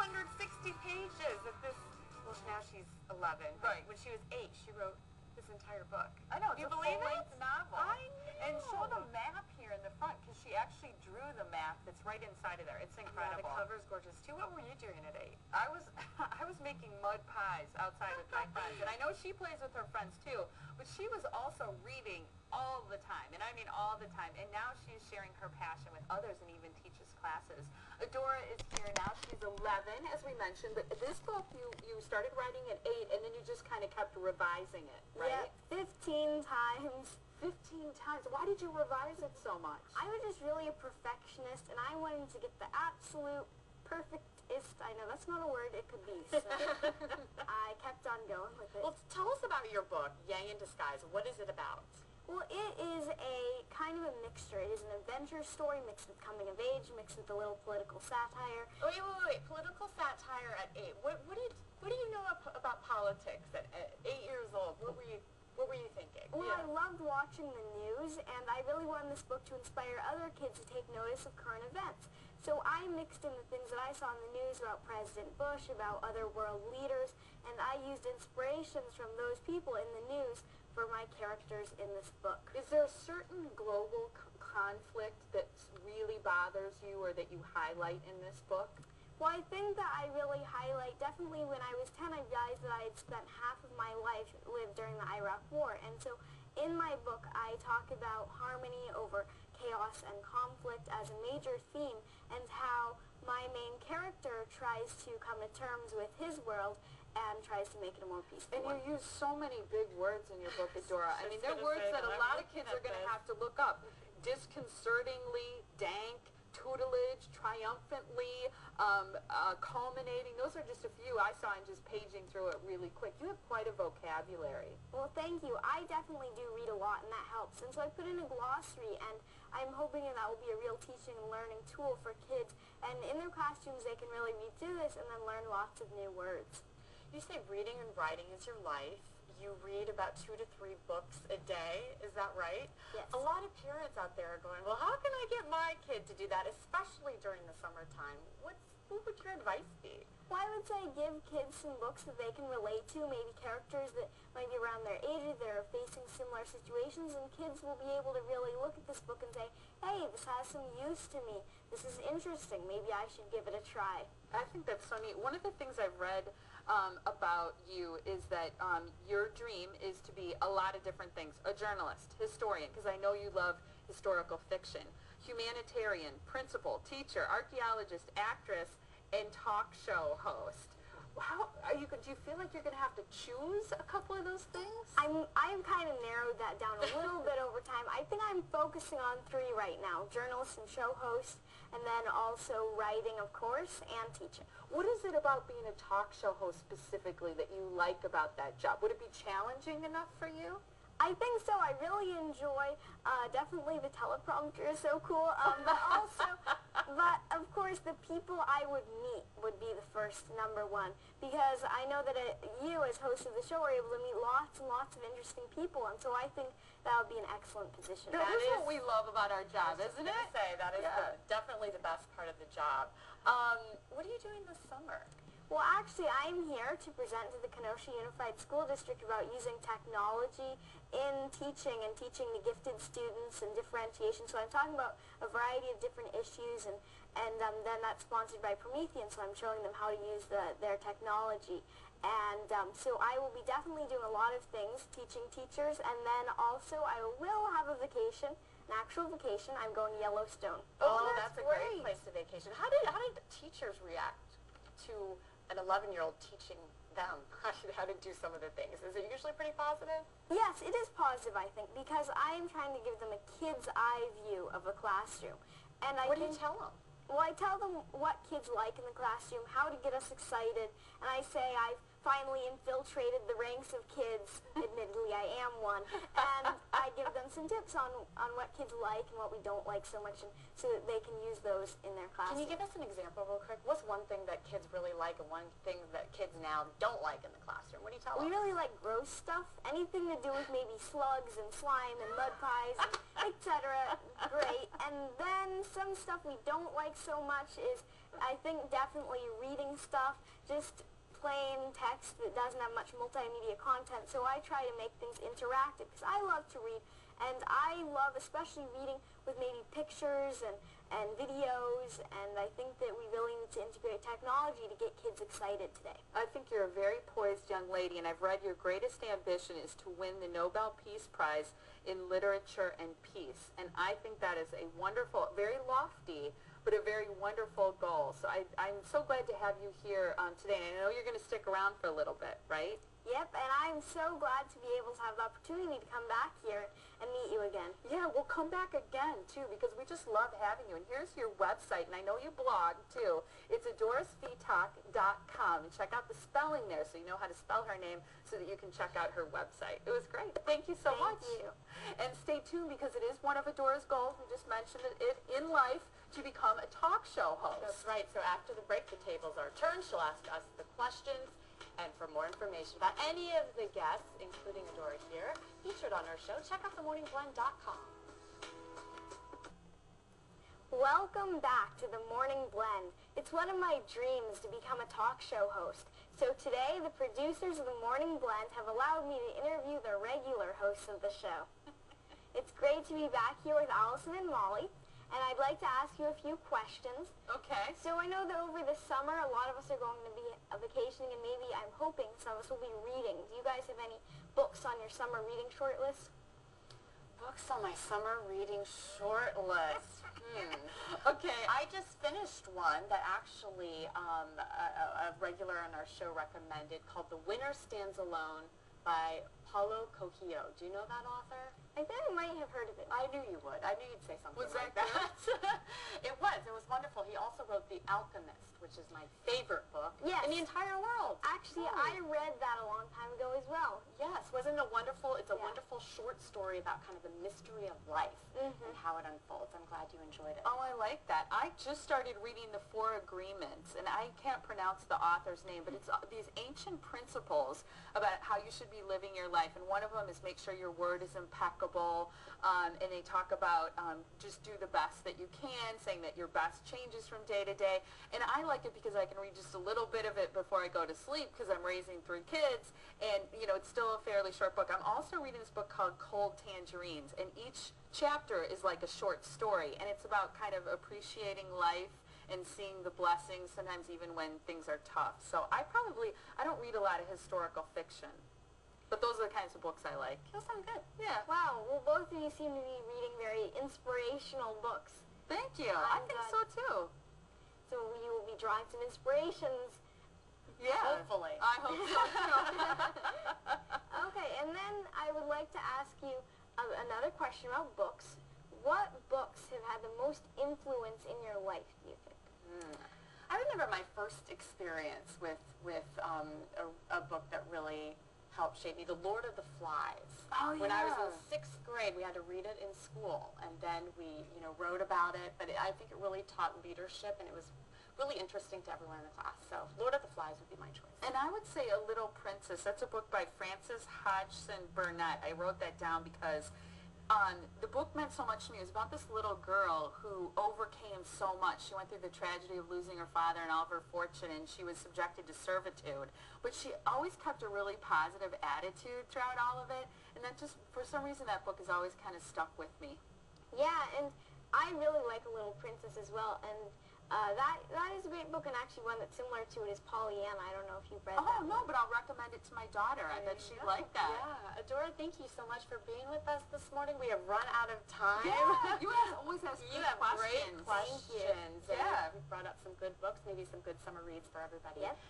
260 pages of this. Well, now she's 11. But when she was 8, she wrote this entire book. I know, it's you a believe full-length it? novel. I know. And show the map here in the front, because she actually drew the map that's right inside of there. It's incredible. Yeah, the cover's gorgeous too. What were you doing at 8? I was making mud pies outside with my friends, and I know she plays with her friends too, but she was also reading all the time, and I mean all the time, and now she's sharing her passion with others and even teaches classes. Adora is here now. She's 11, as we mentioned, but this book you started writing at 8, and then you just kind of kept revising it, right? Yeah, 15 times. 15 times. Why did you revise it so much? I was just really a perfectionist, and I wanted to get the absolute perfectist. I know that's not a word, it could be. So I kept on going with it. Well, tell us about your book, Yang in Disguise. What is it about? Well, it is a kind of a mixture. It is an adventure story mixed with coming of age, mixed with a little political satire. Wait. Political satire at 8. What do you know about politics at 8 years old? What were you thinking? Well, I loved watching the news, and I really wanted this book to inspire other kids to take notice of current events. So I mixed in the things that I saw in the news about President Bush, about other world leaders, and I used inspirations from those people in the news for my characters in this book. Is there a certain global conflict that really bothers you or that you highlight in this book? Well, I think that I really highlight, definitely when I was 10, I realized that I had spent half of my life lived during the Iraq War. And so in my book, I talk about harmony over chaos and conflict as a major theme, and how my main character tries to come to terms with his world and tries to make it a more peaceful And one. you use so many big words in your book, Adora. I mean, they're words that a lot of kids are going to have to look up. Disconcertingly, dank, tutelage, triumphantly, culminating. Those are just a few I saw in just paging through it really quick. You have quite a vocabulary. Well, thank you. I definitely do read a lot, and that helps. And so I put in a glossary, and I'm hoping that will be a real teaching and learning tool for kids. And in their classrooms, they can really read through this and then learn lots of new words. You say reading and writing is your life. You read about 2 to 3 books a day. Is that right? Yes. A lot of parents out there are going, well, how can I get my kid to do that, especially during the summertime? What would your advice be? Well, I would say give kids some books that they can relate to, maybe characters that might be around their age, that are facing similar situations, and kids will be able to really look at this book and say, hey, this has some use to me. This is interesting. Maybe I should give it a try. I think that's so neat. One of the things I've read about you is that your dream is to be a lot of different things. A journalist, historian, because I know you love historical fiction, humanitarian, principal, teacher, archaeologist, actress, and talk show host. How do you feel like you're going to have to choose a couple of those things? I've kind of narrowed that down a little bit over time. I think I'm focusing on 3 right now, journalist and show host, and then also writing, of course, and teaching. What is it about being a talk show host specifically that you like about that job? Would it be challenging enough for you? I think so. I really enjoy, definitely the teleprompter is so cool, but of course the people I would meet would be the first #1, because I know that you as host of the show are able to meet lots and lots of interesting people, and so I think that would be an excellent position. That is what we love about our job, isn't it? That is definitely the best part of the job. What are you doing this summer? Well, actually, I'm here to present to the Kenosha Unified School District about using technology in teaching and teaching the gifted students and differentiation. So I'm talking about a variety of different issues, and then that's sponsored by Promethean, so I'm showing them how to use their technology. And so I will be definitely doing a lot of things, teaching teachers, and then also I will have a vacation, an actual vacation. I'm going to Yellowstone. Oh, that's a great place to vacation. How did teachers react to an 11-year-old teaching them how to do some of the things? Is it usually pretty positive? Yes, it is positive, I think, because I'm trying to give them a kid's eye view of a classroom. And what do you tell them? Well, I tell them what kids like in the classroom, how to get us excited, and I say I've finally infiltrated the ranks of kids. Admittedly, I am one. And I give them some tips on what kids like and what we don't like so much, and so that they can use those in their classroom. Can you give us an example real quick? What's one thing that kids really like and one thing that kids now don't like in the classroom? What do you tell them? We really like gross stuff. Anything to do with maybe slugs and slime and mud pies, and etc. Great. And then some stuff we don't like so much is I think definitely reading stuff, just plain text that doesn't have much multimedia content, so I try to make things interactive because I love to read, and I love especially reading with maybe pictures and videos, and I think that we really need to integrate technology to get kids excited today. I think you're a very poised young lady, and I've read your greatest ambition is to win the Nobel Peace Prize in Literature and Peace, and I think that is a wonderful, very lofty, but a very wonderful goal. So I'm so glad to have you here today, and I know you're going to stick around for a little bit, right? Yep, and I'm so glad to be able to have the opportunity to come back here and meet you again. Yeah, we'll come back again, too, because we just love having you. And here's your website, and I know you blog, too. It's adorasvtalk.com, and check out the spelling there so you know how to spell her name so that you can check out her website. It was great. Thank you so much. Thank you. And stay tuned because it is one of Adora's goals. We just mentioned it in life to become a talk show host. That's right. So after the break, the tables are turned. She'll ask us the questions. And for more information about any of the guests, including Adora here, featured on our show, check out themorningblend.com. Welcome back to The Morning Blend. It's one of my dreams to become a talk show host. So today, the producers of The Morning Blend have allowed me to interview the regular hosts of the show. It's great to be back here with Allison and Molly, and I'd like to ask you a few questions. Okay. So I know that over the summer, a lot of us are going to be vacationing, and maybe I'm hoping some of us will be reading. Do you guys have any books on your summer reading short list? Books on my summer reading short list. Okay. I just finished one that actually a regular on our show recommended called The Winner Stands Alone by Paulo Coelho. Do you know that author? I think I might have heard of it. I knew you would. I knew you'd say something Was like that that. It was wonderful. He also wrote The Alchemist, which is my favorite book Yes. in the entire world. Actually, I read that a long time ago as well. Yes, wasn't it wonderful? It's a Yeah. wonderful short story about kind of the mystery of life and how it unfolds. I'm glad you enjoyed it. Oh, I like that. I just started reading The Four Agreements, and I can't pronounce the author's name, but it's these ancient principles about how you should be living your life, and one of them is make sure your word is impeccable, and they talk about just do the best that you can, saying that your best changes from day to day, and I like it because I can read just a little bit of it before I go to sleep because I'm raising 3 kids, and, you know, it's still a fairly short book. I'm also reading this book called Cold Tangerines, and each chapter is like a short story, and it's about kind of appreciating life and seeing the blessings, sometimes even when things are tough. So I don't read a lot of historical fiction, but those are the kinds of books I like. Those sound good. Yeah. Wow, well, both of you seem to be reading very inspirational books. Thank you. I think so too. So you will be drawing some inspirations. Yeah. Hopefully. I hope so too. Okay, and then I would like to ask you another question about books. What books have had the most influence in your life, do you think? I remember my first experience with a book that really helped shape me, The Lord of the Flies. Oh, When I was in yeah. 6th grade, we had to read it in school, and then we, wrote about it. But I think it really taught leadership, and it was really interesting to everyone in the class. So Lord of the Flies would be my choice. And I would say A Little Princess. That's a book by Frances Hodgson Burnett. I wrote that down because the book meant so much to me. It was about this little girl who overcame so much. She went through the tragedy of losing her father and all of her fortune, and she was subjected to servitude. But she always kept a really positive attitude throughout all of it. And that just, for some reason, that book has always kind of stuck with me. Yeah, and I really like A Little Princess as well, and that is a great book, and actually one that's similar to it is Pollyanna. I don't know if you've read that. Oh, no, but I'll recommend it to my daughter. I bet she'd like that. Yeah. Adora, thank you so much for being with us this morning. We have run out of time. Yeah, you guys always ask You good have great questions. questions. Yeah. And we brought up some good books, maybe some good summer reads for everybody. Yep.